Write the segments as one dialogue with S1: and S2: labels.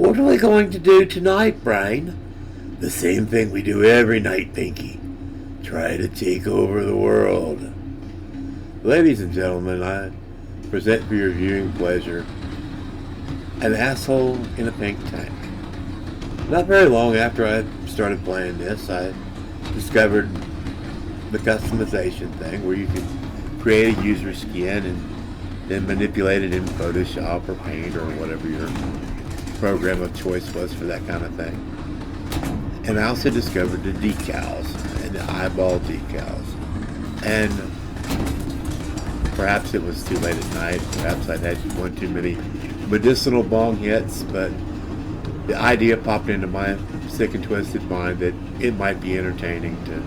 S1: What are we going to do tonight, Brain? The same thing we do every night, Pinky. Try to take over the world. Ladies and gentlemen, I present for your viewing pleasure an asshole in a pink tank. Not very long after I started playing this, I discovered the customization thing where you could create a user skin and then manipulate it in Photoshop or Paint or whatever your program of choice was for that kind of thing. And I also discovered the decals and the eyeball decals. And perhaps it was too late at night, perhaps I'd had one too many medicinal bong hits, but the idea popped into my sick and twisted mind that it might be entertaining to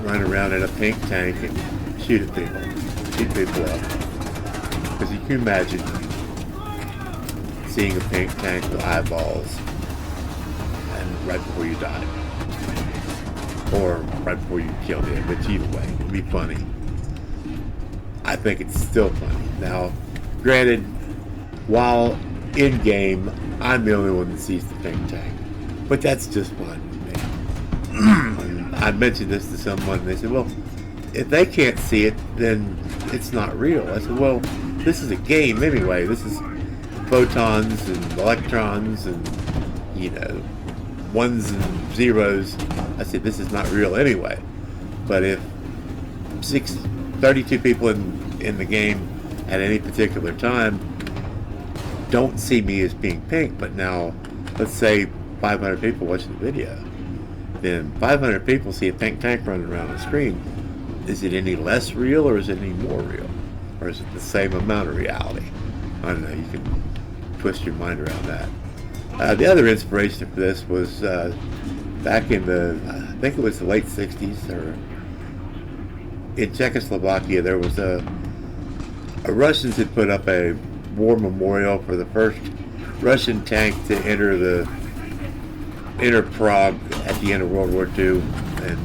S1: run around in a pink tank and shoot at people, shoot people up. Because you can imagine seeing a pink tank with eyeballs and right before you die. Or right before you killed it, but either way, it'd be funny. I think it's still funny. Now, granted, while in game, I'm the only one that sees the pink tank. But that's just fun with me. I mentioned this to someone, and they said, well, if they can't see it, then it's not real. I said, well, this is a game anyway. This is photons and electrons and, you know, ones and zeros. I said, this is not real anyway. But if 32 people in the game at any particular time don't see me as being pink, but now let's say 500 people watching the video, then 500 people see a pink tank running around the screen. Is it any less real or is it any more real? Or is it the same amount of reality? I don't know, you can twist your mind around that. The other inspiration for this was back in I think it was the late 60s, or in Czechoslovakia, there was a Russians had put up a war memorial for the first Russian tank to enter Prague at the end of World War II and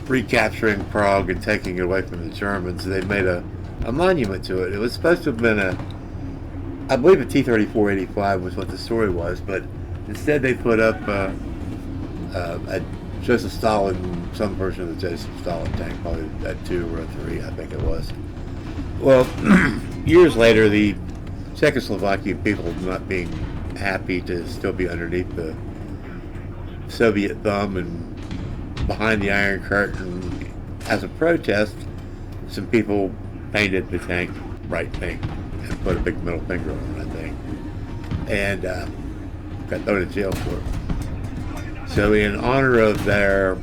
S1: recapturing Prague and taking it away from the Germans. They made a monument to it. It was supposed to have been I believe a T-34-85 was what the story was, but instead they put up a Joseph Stalin, some version of the Joseph Stalin tank, probably a 2 or a 3, I think it was. Well, years later, the Czechoslovakian people not being happy to still be underneath the Soviet thumb and behind the Iron Curtain, as a protest, some people painted the tank bright pink and put a big middle finger on that thing, and got thrown in jail for it. So in honor of their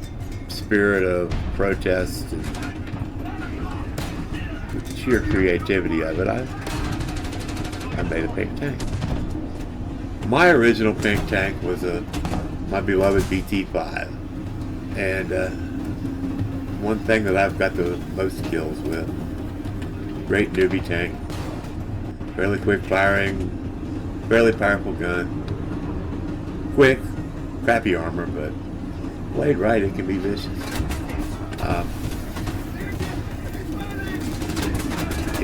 S1: spirit of protest and the sheer creativity of it, I made a pink tank. My original pink tank was my beloved BT-5, and one thing that I've got the most skills with, great newbie tank, fairly quick firing, fairly powerful gun, quick, crappy armor, but played right, it can be vicious.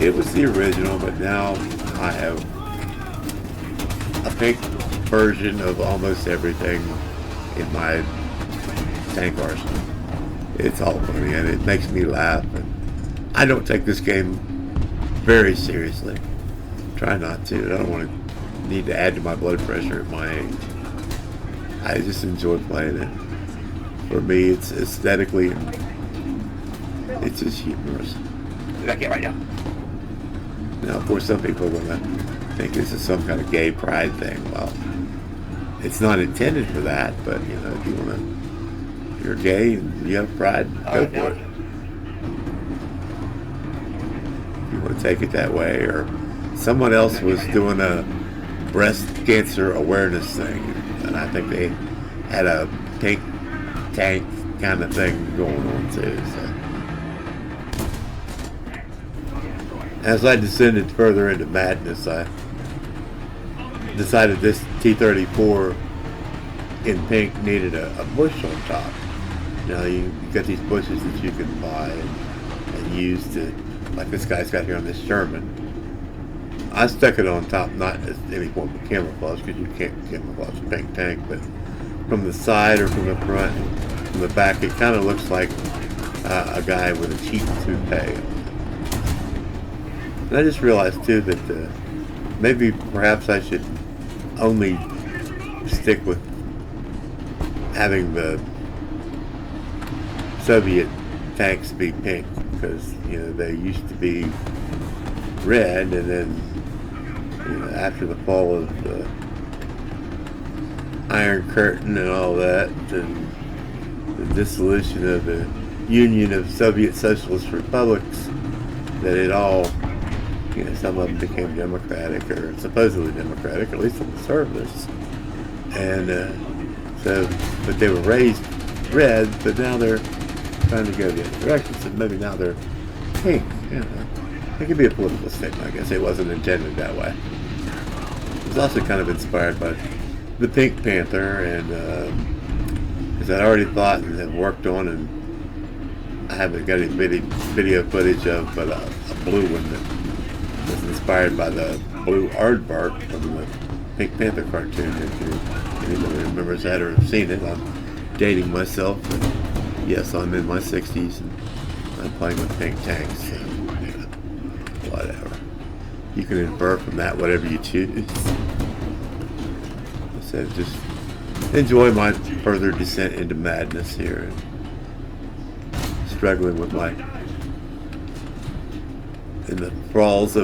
S1: It was the original, but now I have a pink version of almost everything in my tank arsenal. It's all funny and it makes me laugh. And I don't take this game very seriously. Try not to. I don't want to need to add to my blood pressure at my age. I just enjoy playing it. For me, it's aesthetically, it's just humorous. Did I get right now? Now, of course, some people are going to think this is some kind of gay pride thing. Well, it's not intended for that, but, you know, if you want to, if you're gay and you have pride, go for it. If you want to take it that way, or someone else was doing a breast cancer awareness thing, and I think they had a pink tank kind of thing going on too. So, as I descended further into madness, I decided this T-34 in pink needed a bush on top. Now you got these bushes that you can buy and use to, like this guy's got here on this Sherman. I stuck it on top, not as any form of camouflage, because you can't camouflage a pink tank, but from the side or from the front, from the back, it kind of looks like a guy with a cheap toupee. And I just realized too that maybe perhaps I should only stick with having the Soviet tanks be pink, because they used to be red, and then after the fall of the Iron Curtain and all that, and the dissolution of the Union of Soviet Socialist Republics, that it all, some of them became democratic, or supposedly democratic, at least on the surface. And but they were raised red, but now they're trying to go the other direction, so maybe now they're pink. It could be a political statement, I guess. It wasn't intended that way. It was also kind of inspired by the Pink Panther, and because I'd already thought and have worked on, and I haven't got any video footage of, but a blue one that was inspired by the blue aardvark from the Pink Panther cartoon. If anybody remembers that or have seen it, I'm dating myself. And yes, I'm in my 60s, and I'm playing with pink tanks. So, whatever. You can infer from that whatever you choose. So just enjoy my further descent into madness here, and struggling with in the throngs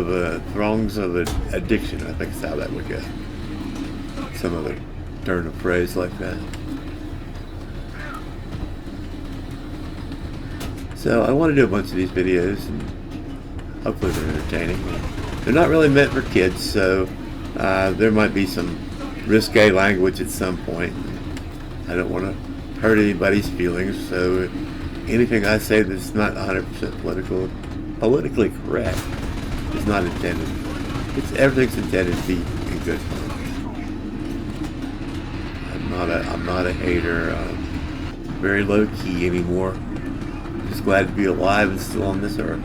S1: of addiction, I think is how that would go. Some other turn of phrase like that. So I want to do a bunch of these videos, and hopefully they're entertaining. They're not really meant for kids, so there might be some risque language at some point. I don't want to hurt anybody's feelings, so anything I say that's not 100% politically correct is not intended. Everything's intended to be in good fun. I'm not a hater. I'm very low key anymore. Just glad to be alive and still on this earth.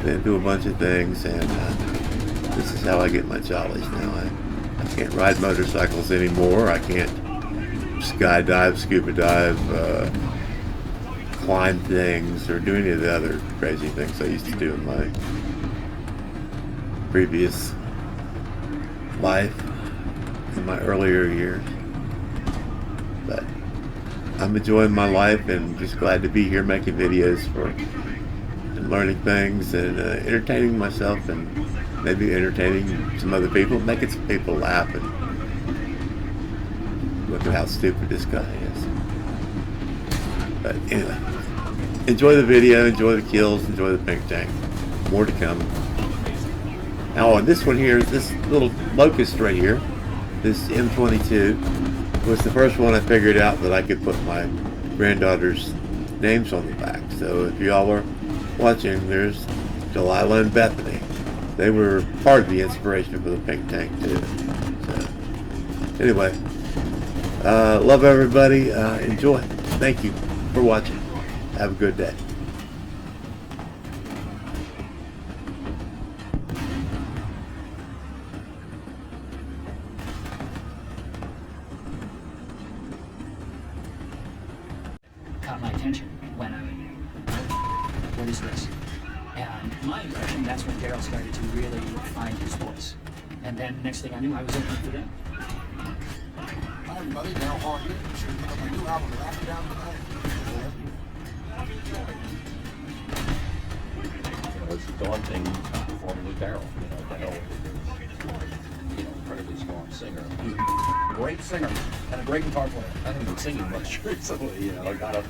S1: Been through a bunch of things, and this is how I get my jollies now. I can't ride motorcycles anymore. I can't skydive, scuba dive, climb things, or do any of the other crazy things I used to do in my previous life, in my earlier years. But I'm enjoying my life and just glad to be here making videos and learning things and entertaining myself, and maybe entertaining some other people, making some people laugh, and look at how stupid this guy is. But anyway, enjoy the video, enjoy the kills, enjoy the pink tank. More to come. Now on this one here, this little locust right here, this M22, was the first one I figured out that I could put my granddaughter's names on the back. So if y'all are watching, there's Delilah and Bethany. They were part of the inspiration for the pink tank too. So anyway, love everybody. Enjoy. Thank you for watching. Have a good day.
S2: Caught my attention when what is this? And my impression, that's when Daryl started to really find his voice. And then next thing I knew, I was opening for them.
S3: Hi everybody, Daryl Hall here. Be sure to pick up my new album, Laughing Down the Night.
S4: It's daunting performing with Daryl. Daryl is incredibly strong singer. Great singer and a great guitar player. I haven't been singing much recently, I got up.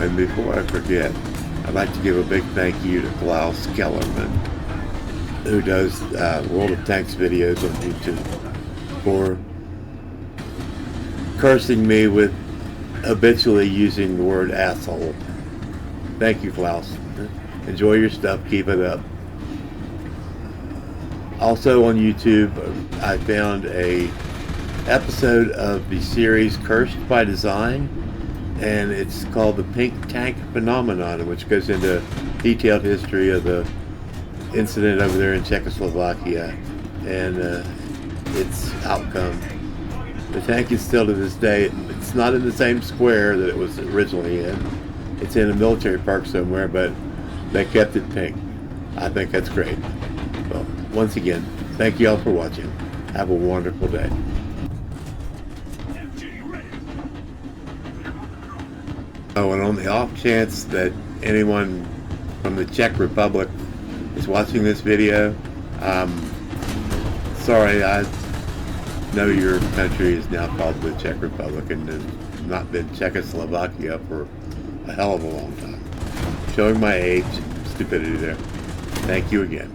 S1: and before I forget, I'd like to give a big thank you to Klaus Kellerman, who does World of Tanks videos on YouTube, for cursing me with habitually using the word asshole. Thank you, Klaus. Enjoy your stuff. Keep it up. Also on YouTube, I found a episode of the series Cursed by Design, and it's called The Pink Tank Phenomenon, which goes into detailed history of the incident over there in Czechoslovakia and its outcome. The tank is still to this day, it's not in the same square that it was originally in. It's in a military park somewhere, but they kept it pink. I think that's great. Well, once again, thank you all for watching. Have a wonderful day. Oh, and on the off chance that anyone from the Czech Republic is watching this video, sorry, I know your country is now called the Czech Republic and has not been Czechoslovakia for a hell of a long time. Showing my age, stupidity there. Thank you again.